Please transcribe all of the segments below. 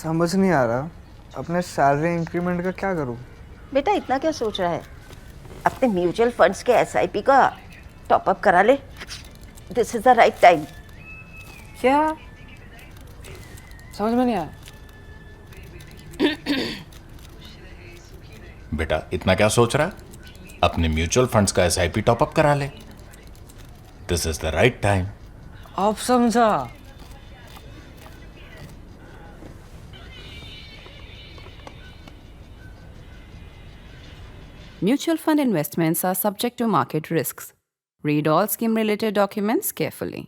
समझ नहीं आ रहा अपने सैलरी इंक्रीमेंट का क्या करूं। बेटा इतना क्या सोच रहा है? अपने म्यूचुअल फंड्स के एसआईपी का टॉपअप करा ले। This is the right time. क्या? समझ में नहीं आया। बेटा इतना क्या सोच रहा है? अपने म्यूचुअल फंड्स का एसआईपी टॉपअप करा ले। This is the right time. अब समझा। Mutual fund investments are subject to market risks. Read all scheme related documents carefully.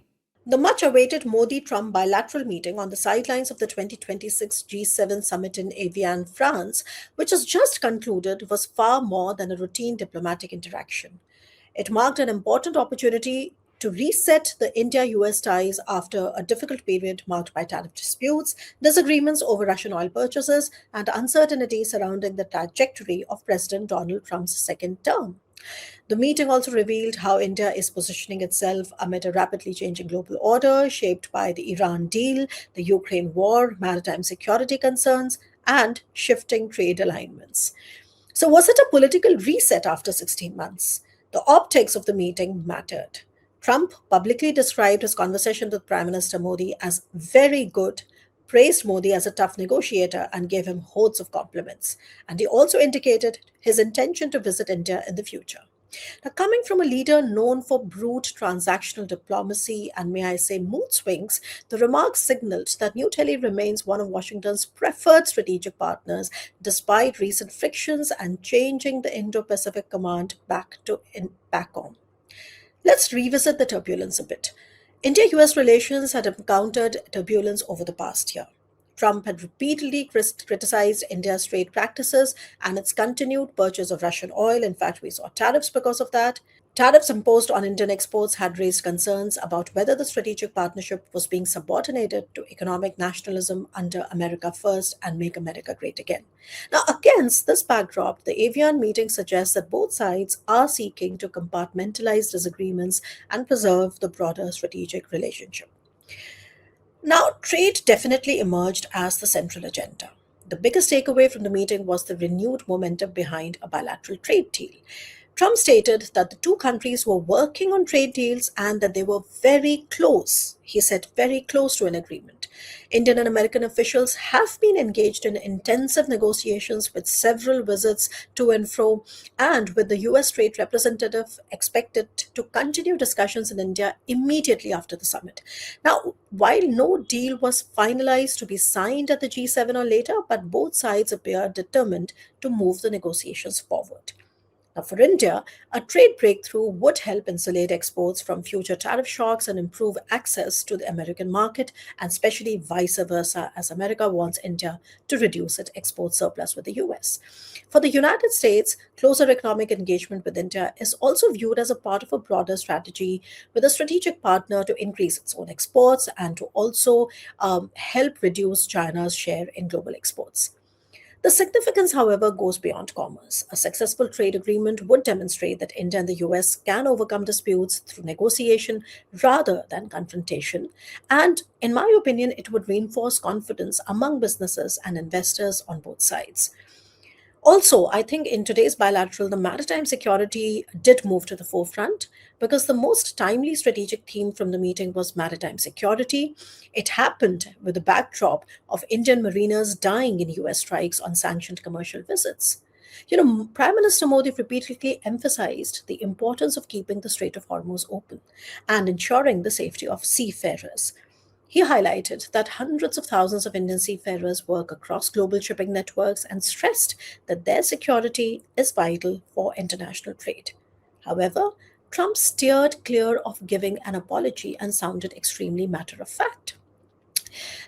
The much awaited Modi Trump bilateral meeting on the sidelines of the 2026 G7 summit in Evian, France, which has just concluded, was far more than a routine diplomatic interaction. It marked an important opportunity to reset the India US ties after a difficult period marked by tariff disputes, disagreements over Russian oil purchases, and uncertainty surrounding the trajectory of President Donald Trump's second term. The meeting also revealed how India is positioning itself amid a rapidly changing global order shaped by the Iran deal, the Ukraine war, maritime security concerns, and shifting trade alignments. So, was it a political reset after 16 months? The optics of the meeting mattered. Trump publicly described his conversation with Prime Minister Modi as very good, praised Modi as a tough negotiator, and gave him hordes of compliments. And he also indicated his intention to visit India in the future. Now, coming from a leader known for brute transactional diplomacy and, may I say, mood swings, the remarks signaled that New Delhi remains one of Washington's preferred strategic partners despite recent frictions and changing the Indo Pacific Command back on. Let's revisit the turbulence a bit. India US relations had encountered turbulence over the past year. Trump had repeatedly criticized India's trade practices and its continued purchase of Russian oil. In fact, we saw tariffs because of that. Tariffs imposed on Indian exports had raised concerns about whether the strategic partnership was being subordinated to economic nationalism under America First and Make America Great Again. Now, against this backdrop, the Avian meeting suggests that both sides are seeking to compartmentalize disagreements and preserve the broader strategic relationship. Now, trade definitely emerged as the central agenda. The biggest takeaway from the meeting was the renewed momentum behind a bilateral trade deal. Trump stated that the two countries were working on trade deals and that they were very close. He said very close to an agreement. Indian and American officials have been engaged in intensive negotiations with several visits to and fro, and with the US trade representative expected to continue discussions in India immediately after the summit. Now, while no deal was finalized to be signed at the G7 or later, but both sides appear determined to move the negotiations forward. Now, for India, a trade breakthrough would help insulate exports from future tariff shocks and improve access to the American market, and especially vice versa, as America wants India to reduce its export surplus with the US. For the United States, closer economic engagement with India is also viewed as a part of a broader strategy with a strategic partner to increase its own exports and to also help reduce China's share in global exports. The significance, however, goes beyond commerce. A successful trade agreement would demonstrate that India and the US can overcome disputes through negotiation rather than confrontation. And, in my opinion, it would reinforce confidence among businesses and investors on both sides. Also, I think in today's bilateral, the maritime security did move to the forefront because the most timely strategic theme from the meeting was maritime security. It happened with the backdrop of Indian mariners dying in US strikes on sanctioned commercial visits. Prime Minister Modi repeatedly emphasized the importance of keeping the Strait of Hormuz open and ensuring the safety of seafarers. He highlighted that hundreds of thousands of Indian seafarers work across global shipping networks and stressed that their security is vital for international trade. However, Trump steered clear of giving an apology and sounded extremely matter of fact.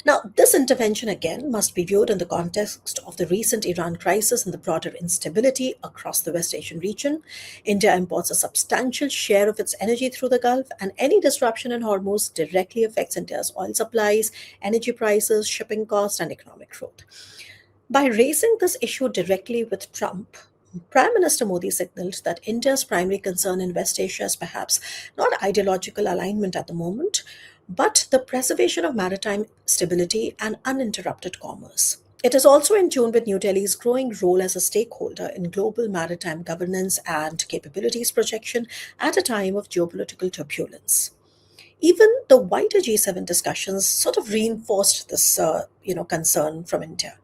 Now, this intervention again must be viewed in the context of the recent Iran crisis and the broader instability across the West Asian region. India imports a substantial share of its energy through the Gulf, and any disruption in Hormuz directly affects India's oil supplies, energy prices, shipping costs, and economic growth. By raising this issue directly with Trump, Prime Minister Modi signaled that India's primary concern in West Asia is perhaps not ideological alignment at the moment, but the preservation of maritime stability and uninterrupted commerce. It is also in tune with New Delhi's growing role as a stakeholder in global maritime governance and capabilities projection at a time of geopolitical turbulence. Even the wider G7 discussions sort of reinforced this, concern from India.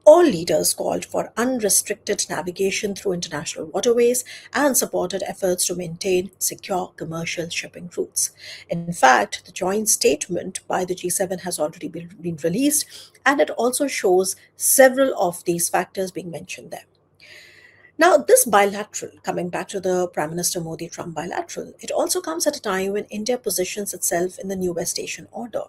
All leaders called for unrestricted navigation through international waterways and supported efforts to maintain secure commercial shipping routes. In fact, the joint statement by the G7 has already been released, and it also shows several of these factors being mentioned there. Now, this bilateral, coming back to the Prime Minister Modi Trump bilateral, it also comes at a time when India positions itself in the new West Asian order.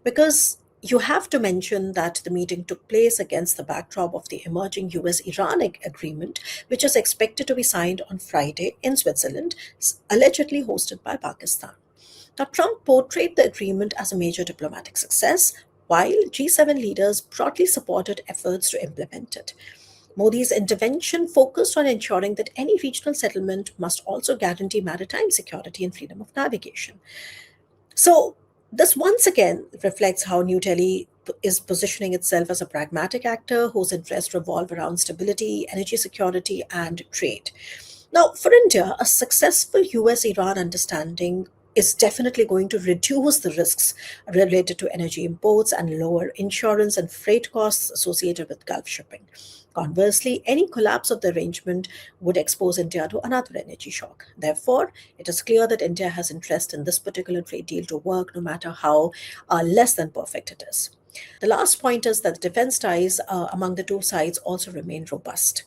Because you have to mention that the meeting took place against the backdrop of the emerging US Iran agreement, which is expected to be signed on Friday in Switzerland, allegedly hosted by Pakistan. Now, Trump portrayed the agreement as a major diplomatic success, while G7 leaders broadly supported efforts to implement it. Modi's intervention focused on ensuring that any regional settlement must also guarantee maritime security and freedom of navigation. So, this once again reflects how New Delhi is positioning itself as a pragmatic actor whose interests revolve around stability, energy security, and trade. Now, for India, a successful US Iran understanding is definitely going to reduce the risks related to energy imports and lower insurance and freight costs associated with Gulf shipping. Conversely, any collapse of the arrangement would expose India to another energy shock. Therefore, it is clear that India has interest in this particular trade deal to work, no matter how less than perfect it is. The last point is that defense ties among the two sides also remain robust.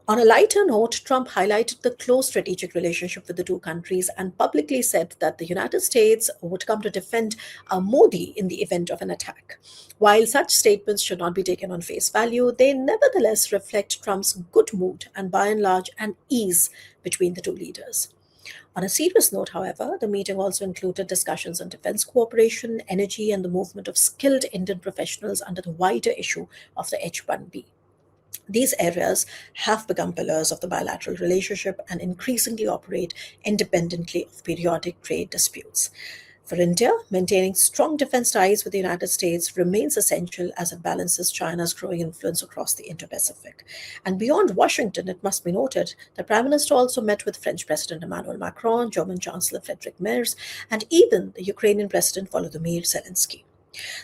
On a lighter note, Trump highlighted the close strategic relationship with the two countries and publicly said that the United States would come to defend Modi in the event of an attack. While such statements should not be taken on face value, they nevertheless reflect Trump's good mood and, by and large, an ease between the two leaders. On a serious note, however, the meeting also included discussions on defense cooperation, energy, and the movement of skilled Indian professionals under the wider issue of the H-1B. These areas have become pillars of the bilateral relationship and increasingly operate independently of periodic trade disputes. For India, maintaining strong defense ties with the United States remains essential as it balances China's growing influence across the Indo Pacific. And beyond Washington, it must be noted, the Prime Minister also met with French President Emmanuel Macron, German Chancellor Friedrich Merz, and even the Ukrainian President Volodymyr Zelensky.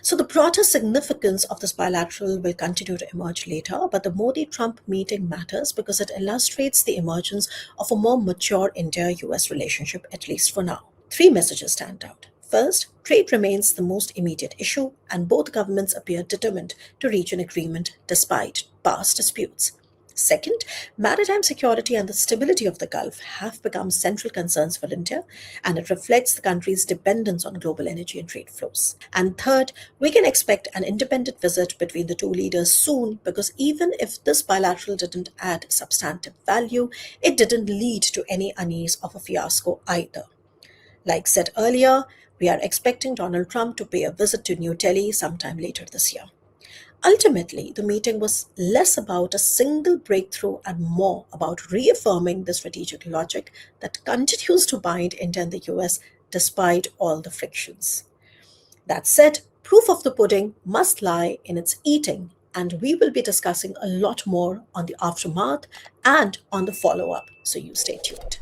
So the broader significance of this bilateral will continue to emerge later, but the Modi-Trump meeting matters because it illustrates the emergence of a more mature India-US relationship, at least for now. Three messages stand out. First, trade remains the most immediate issue, and both governments appear determined to reach an agreement despite past disputes. Second, maritime security and the stability of the Gulf have become central concerns for India, and it reflects the country's dependence on global energy and trade flows. And third, we can expect an independent visit between the two leaders soon, because even if this bilateral didn't add substantive value, it didn't lead to any unease of a fiasco either. Like said earlier, we are expecting Donald Trump to pay a visit to New Delhi sometime later this year. Ultimately, the meeting was less about a single breakthrough and more about reaffirming the strategic logic that continues to bind India and the US despite all the frictions. That said, proof of the pudding must lie in its eating, and we will be discussing a lot more on the aftermath and on the follow up, so you stay tuned.